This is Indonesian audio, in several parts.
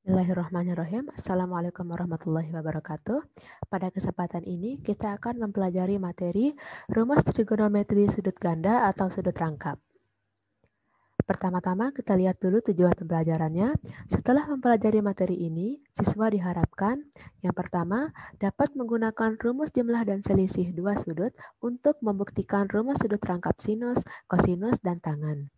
Bismillahirrahmanirrahim. Assalamualaikum warahmatullahi wabarakatuh. Pada kesempatan ini kita akan mempelajari materi rumus trigonometri sudut ganda atau sudut rangkap. Pertama-tama kita lihat dulu tujuan pembelajarannya. Setelah mempelajari materi ini, siswa diharapkan yang pertama dapat menggunakan rumus jumlah dan selisih dua sudut untuk membuktikan rumus sudut rangkap sinus, kosinus, dan tangan.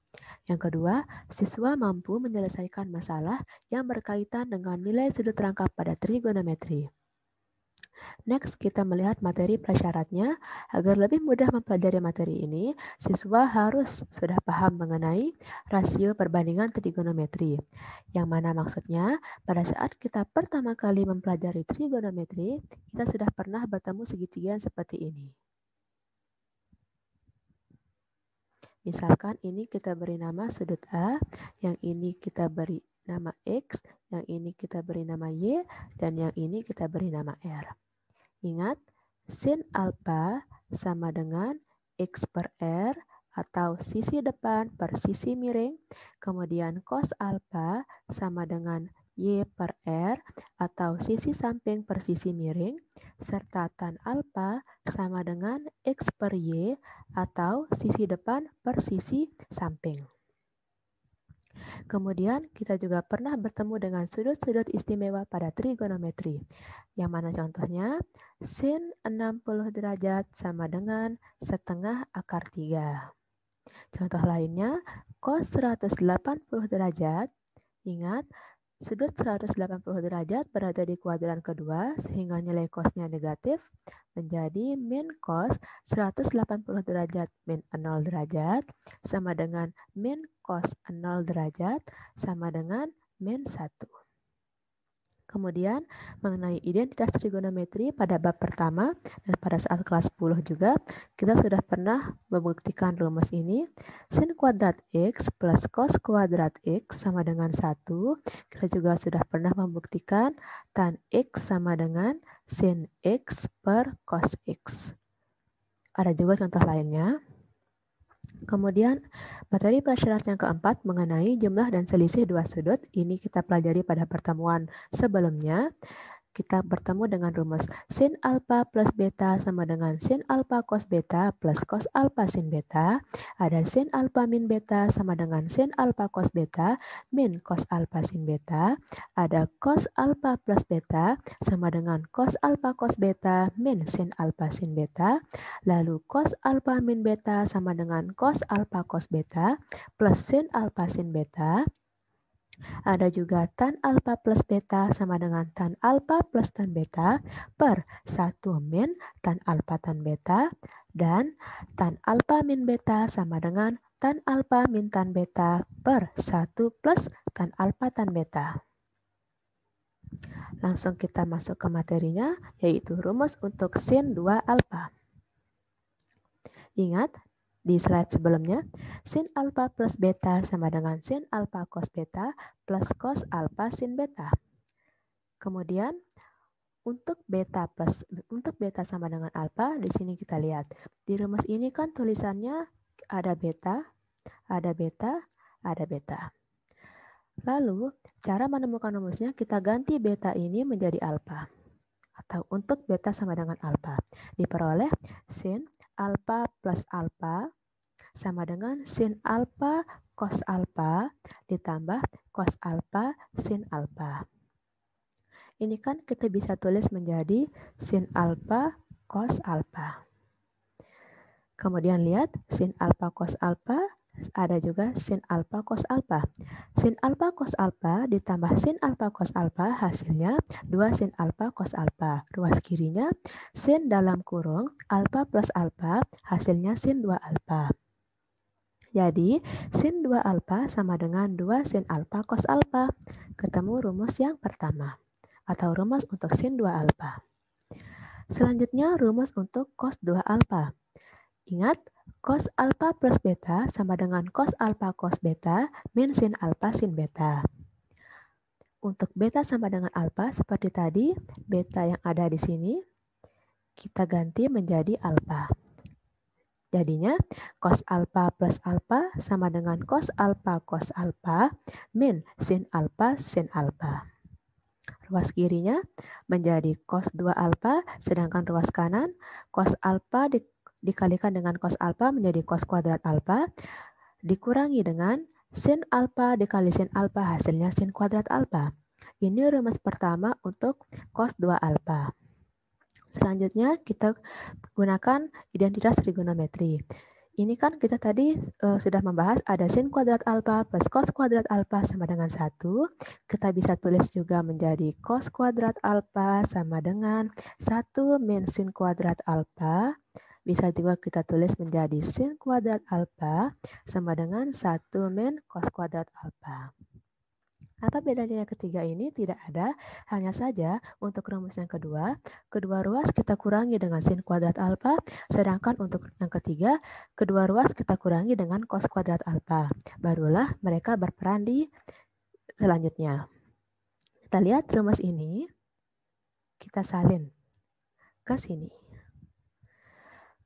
Yang kedua, siswa mampu menyelesaikan masalah yang berkaitan dengan nilai sudut rangkap pada trigonometri. Next, kita melihat materi prasyaratnya. Agar lebih mudah mempelajari materi ini, siswa harus sudah paham mengenai rasio perbandingan trigonometri. Yang mana maksudnya, pada saat kita pertama kali mempelajari trigonometri, kita sudah pernah bertemu segitiga seperti ini. Misalkan ini kita beri nama sudut A, yang ini kita beri nama X, yang ini kita beri nama Y, dan yang ini kita beri nama R. Ingat, sin alfa sama dengan X per R atau sisi depan per sisi miring, kemudian cos alfa sama dengan Y per R atau sisi samping per sisi miring, serta tan alfa sama dengan X per Y atau sisi depan per sisi samping. Kemudian kita juga pernah bertemu dengan sudut-sudut istimewa pada trigonometri. Yang mana contohnya, sin 60 derajat sama dengan setengah akar 3. Contoh lainnya, cos 180 derajat. Ingat, sudut 180 derajat berada di kuadran kedua sehingga nilai cosnya negatif menjadi min cos 180 derajat min 0 derajat sama dengan min cos 0 derajat sama dengan min 1. Kemudian mengenai identitas trigonometri pada bab pertama dan pada saat kelas 10 juga kita sudah pernah membuktikan rumus ini. Sin kuadrat X plus cos kuadrat X sama dengan 1. Kita juga sudah pernah membuktikan tan X sama dengan sin X per cos X. Ada juga contoh lainnya. Kemudian materi prasyarat yang keempat mengenai jumlah dan selisih dua sudut. Ini kita pelajari pada pertemuan sebelumnya. Kita bertemu dengan rumus sin alfa plus beta sama dengan sin alfa cos beta plus cos alfa sin beta. Ada sin alfa min beta sama dengan sin alfa cos beta min cos alfa sin beta. Ada cos alfa plus beta sama dengan cos alfa cos beta min sin alfa sin beta. Lalu cos alfa min beta sama dengan cos alfa cos beta plus sin alfa sin beta. Ada juga tan alfa plus beta sama dengan tan alfa plus tan beta per 1 min tan alfa tan beta, dan tan alfa min beta sama dengan tan alfa min tan beta per 1 plus tan alfa tan beta. Langsung kita masuk ke materinya, yaitu rumus untuk sin 2 alfa. Ingat, di slide sebelumnya, sin alfa plus beta sama dengan sin alfa cos beta plus cos alfa sin beta. Kemudian untuk beta sama dengan alfa, di sini kita lihat. Di rumus ini kan tulisannya ada beta, ada beta, ada beta. Lalu, cara menemukan rumusnya kita ganti beta ini menjadi alfa. Atau untuk beta sama dengan alfa. Diperoleh sin alfa plus alfa sama dengan sin alfa cos alfa ditambah cos alfa sin alfa. Ini kan kita bisa tulis menjadi sin alfa cos alfa. Kemudian lihat sin alfa cos alfa, ada juga sin alfa cos alfa. Sin alfa cos alfa ditambah sin alfa cos alfa hasilnya 2 sin alfa cos alfa. Ruas kirinya sin dalam kurung alfa plus alfa hasilnya sin 2 alfa. Jadi, sin 2 alfa sama dengan 2 sin alfa cos alfa. Ketemu rumus yang pertama, atau rumus untuk sin 2 alfa. Selanjutnya, rumus untuk cos 2 alfa. Ingat, cos alfa plus beta sama dengan cos alfa cos beta min sin alfa sin beta. Untuk beta sama dengan alfa, seperti tadi, beta yang ada di sini, kita ganti menjadi alfa. Jadinya cos alfa plus alfa sama dengan cos alfa min sin alfa sin alfa. ruas kirinya menjadi cos 2 alfa, sedangkan ruas kanan cos alfa dikalikan dengan cos alfa menjadi cos kuadrat alfa, dikurangi dengan sin alfa dikali sin alfa, hasilnya sin kuadrat alfa. Ini rumus pertama untuk cos 2 alfa. Selanjutnya kita gunakan identitas trigonometri. Ini kan kita tadi sudah membahas ada sin kuadrat alfa plus cos kuadrat alfa sama dengan 1. Kita bisa tulis juga menjadi cos kuadrat alfa sama dengan 1 min sin kuadrat alfa. Bisa juga kita tulis menjadi sin kuadrat alfa sama dengan 1 min cos kuadrat alfa. Apa bedanya yang ketiga ini? Tidak ada, hanya saja untuk rumus yang kedua ruas kita kurangi dengan sin kuadrat alfa, sedangkan untuk yang ketiga, kedua ruas kita kurangi dengan cos kuadrat alfa. Barulah mereka berperan di selanjutnya. Kita lihat rumus ini, kita salin ke sini.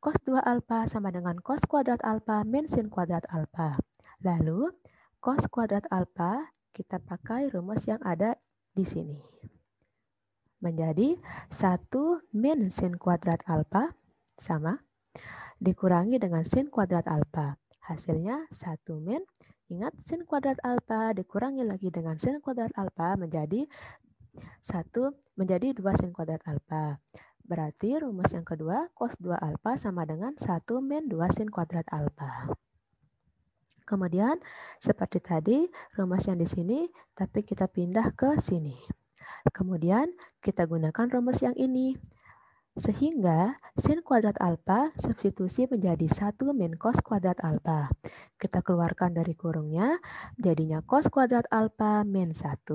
Cos 2 alfa sama dengan cos kuadrat alfa min sin kuadrat alfa. Lalu, cos kuadrat alfa kita pakai rumus yang ada di sini. Menjadi 1 min sin kuadrat alfa sama dikurangi dengan sin kuadrat alfa. Hasilnya 1 min, ingat sin kuadrat alfa dikurangi lagi dengan sin kuadrat alfa menjadi 2 sin kuadrat alfa. Berarti rumus yang kedua cos 2 alfa sama dengan 1 min 2 sin kuadrat alfa. Kemudian seperti tadi rumus yang di sini, tapi kita pindah ke sini. Kemudian kita gunakan rumus yang ini. Sehingga sin kuadrat alfa substitusi menjadi 1 min cos kuadrat alfa. Kita keluarkan dari kurungnya, jadinya cos kuadrat alfa min 1,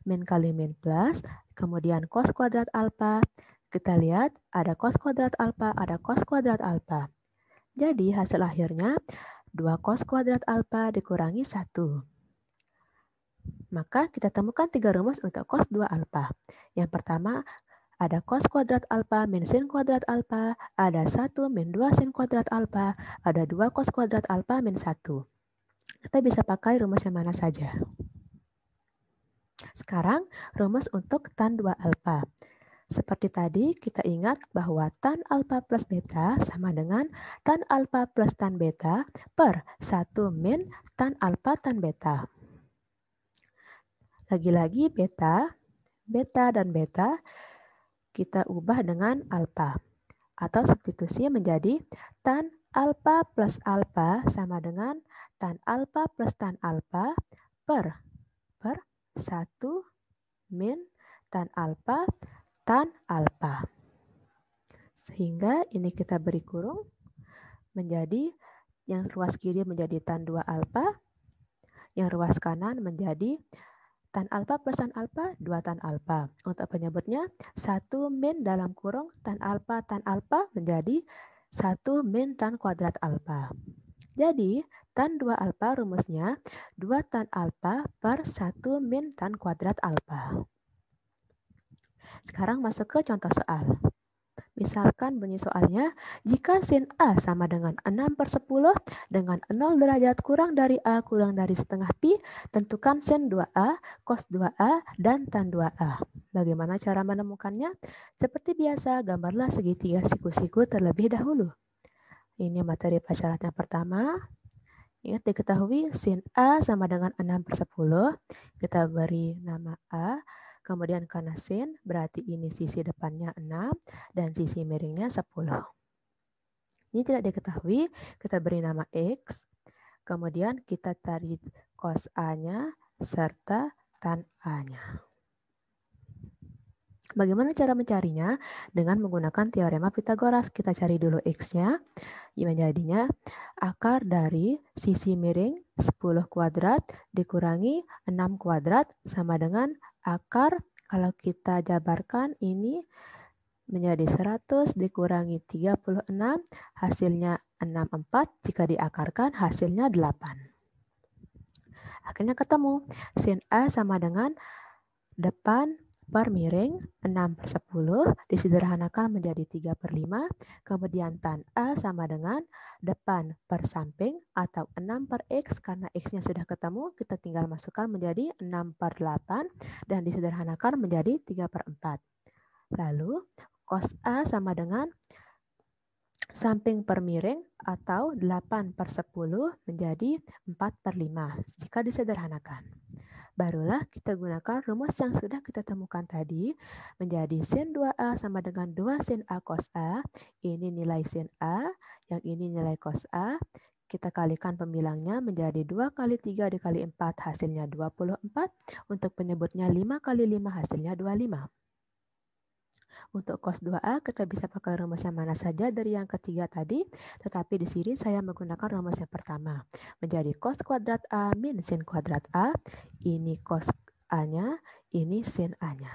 min kali min plus, kemudian cos kuadrat alfa. Kita lihat ada cos kuadrat alfa, ada cos kuadrat alfa. Jadi hasil akhirnya 2 cos kuadrat alfa dikurangi 1. Maka kita temukan 3 rumus untuk cos 2 alfa. Yang pertama ada cos kuadrat alfa min sin kuadrat alfa, ada 1 min 2 sin kuadrat alfa, ada 2 cos kuadrat alfa min 1. Kita bisa pakai rumus yang mana saja. Sekarang rumus untuk tan 2 alfa. Seperti tadi, kita ingat bahwa tan alfa plus beta sama dengan tan alfa plus tan beta per 1 min tan alfa tan beta. Lagi-lagi beta dan beta kita ubah dengan alfa. Atau substitusi menjadi tan alfa plus alfa sama dengan tan alfa plus tan alfa per 1 min tan alfa tan alfa. Sehingga ini kita beri kurung menjadi yang ruas kiri menjadi tan 2 alfa, yang ruas kanan menjadi tan alfa plus tan alfa 2 tan alfa. Untuk penyebutnya 1 min dalam kurung tan alfa menjadi 1 min tan kuadrat alfa. Jadi tan 2 alfa rumusnya 2 tan alfa per 1 min tan kuadrat alfa. Sekarang masuk ke contoh soal. Misalkan bunyi soalnya, jika sin A sama dengan 6/10 dengan 0 derajat kurang dari A kurang dari setengah pi, tentukan sin 2A, cos 2A, dan tan 2A. Bagaimana cara menemukannya? Seperti biasa, gambarlah segitiga siku-siku terlebih dahulu. Ini materi pelajaran yang pertama. Ingat diketahui sin A sama dengan 6/10. Kita beri nama A. Kemudian karena sin, berarti ini sisi depannya 6 dan sisi miringnya 10. Ini tidak diketahui, kita beri nama X. Kemudian kita cari cos A-nya serta tan A-nya. Bagaimana cara mencarinya? Dengan menggunakan teorema Pythagoras. Kita cari dulu X-nya. Menjadinya akar dari sisi miring 10 kuadrat dikurangi 6 kuadrat sama dengan akar, kalau kita jabarkan ini menjadi 100 dikurangi 36, hasilnya 64, jika diakarkan hasilnya 8. Akhirnya ketemu, sin A sama dengan depan per miring 6/10 disederhanakan menjadi 3/5, kemudian tan A sama dengan depan per samping atau 6/X, karena X-nya sudah ketemu, kita tinggal masukkan menjadi 6/8 dan disederhanakan menjadi 3/4. Lalu cos A sama dengan samping per miring atau 8/10 menjadi 4/5 jika disederhanakan. Barulah kita gunakan rumus yang sudah kita temukan tadi menjadi sin 2A sama dengan 2 sin A cos A. Ini nilai sin A, yang ini nilai cos A. Kita kalikan pembilangnya menjadi 2 kali 3 dikali 4 hasilnya 24. Untuk penyebutnya 5 kali 5 hasilnya 25. Untuk cos 2A kita bisa pakai rumus yang mana saja dari yang ketiga tadi, tetapi di sini saya menggunakan rumus yang pertama. Menjadi cos kuadrat A min sin kuadrat A, ini cos A-nya, ini sin A-nya.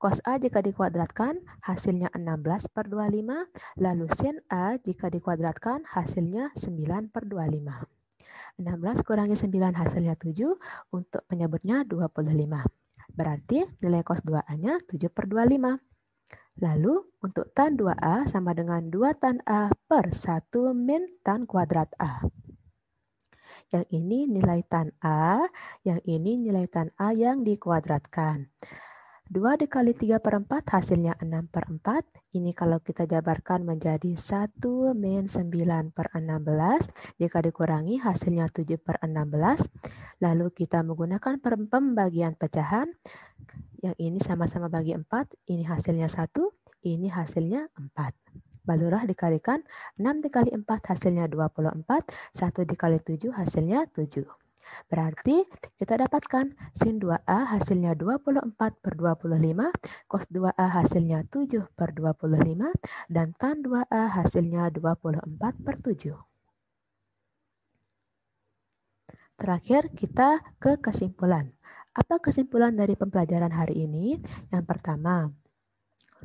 Cos A jika dikuadratkan hasilnya 16/25, lalu sin A jika dikuadratkan hasilnya 9/25. 16 kurangi 9 hasilnya 7, untuk penyebutnya 25. Berarti nilai cos 2A-nya 7/25. Lalu untuk tan 2A sama dengan 2 tan A per 1 min tan kuadrat A. Yang ini nilai tan A, yang ini nilai tan A yang dikuadratkan. 2 dikali 3/4 hasilnya 6/4. Ini kalau kita jabarkan menjadi 1 min 9/16. Jika dikurangi hasilnya 7/16. Lalu kita menggunakan pembagian pecahan. Yang ini sama-sama bagi 4, ini hasilnya 1, ini hasilnya 4. Barulah dikalikan 6 dikali 4 hasilnya 24, 1 dikali 7 hasilnya 7. Berarti kita dapatkan sin 2A hasilnya 24/25, cos 2A hasilnya 7/25, dan tan 2A hasilnya 24/7. Terakhir kita ke kesimpulan. Apa kesimpulan dari pembelajaran hari ini? Yang pertama,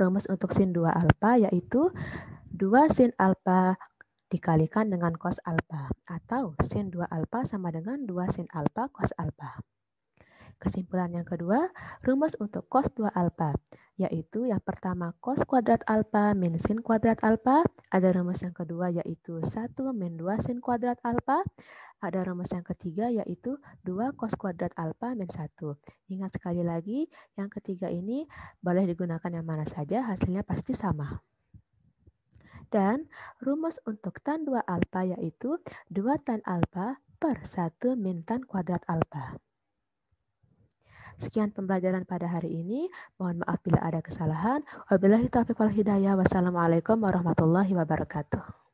rumus untuk sin 2 alfa yaitu 2 sin alfa dikalikan dengan cos alfa, atau sin 2 alfa sama dengan 2 sin alfa cos alfa. Kesimpulan yang kedua, rumus untuk cos 2 alfa, yaitu yang pertama cos kuadrat alfa min sin kuadrat alfa. Ada rumus yang kedua yaitu 1 min 2 sin kuadrat alfa. Ada rumus yang ketiga yaitu 2 cos kuadrat alfa min 1. Ingat sekali lagi, yang ketiga ini boleh digunakan yang mana saja, hasilnya pasti sama. Dan rumus untuk tan 2 alfa yaitu 2 tan alfa per 1 min tan kuadrat alfa. Sekian pembelajaran pada hari ini. Mohon maaf bila ada kesalahan. Wabillahi taufiq wal hidayah. Wassalamualaikum warahmatullahi wabarakatuh.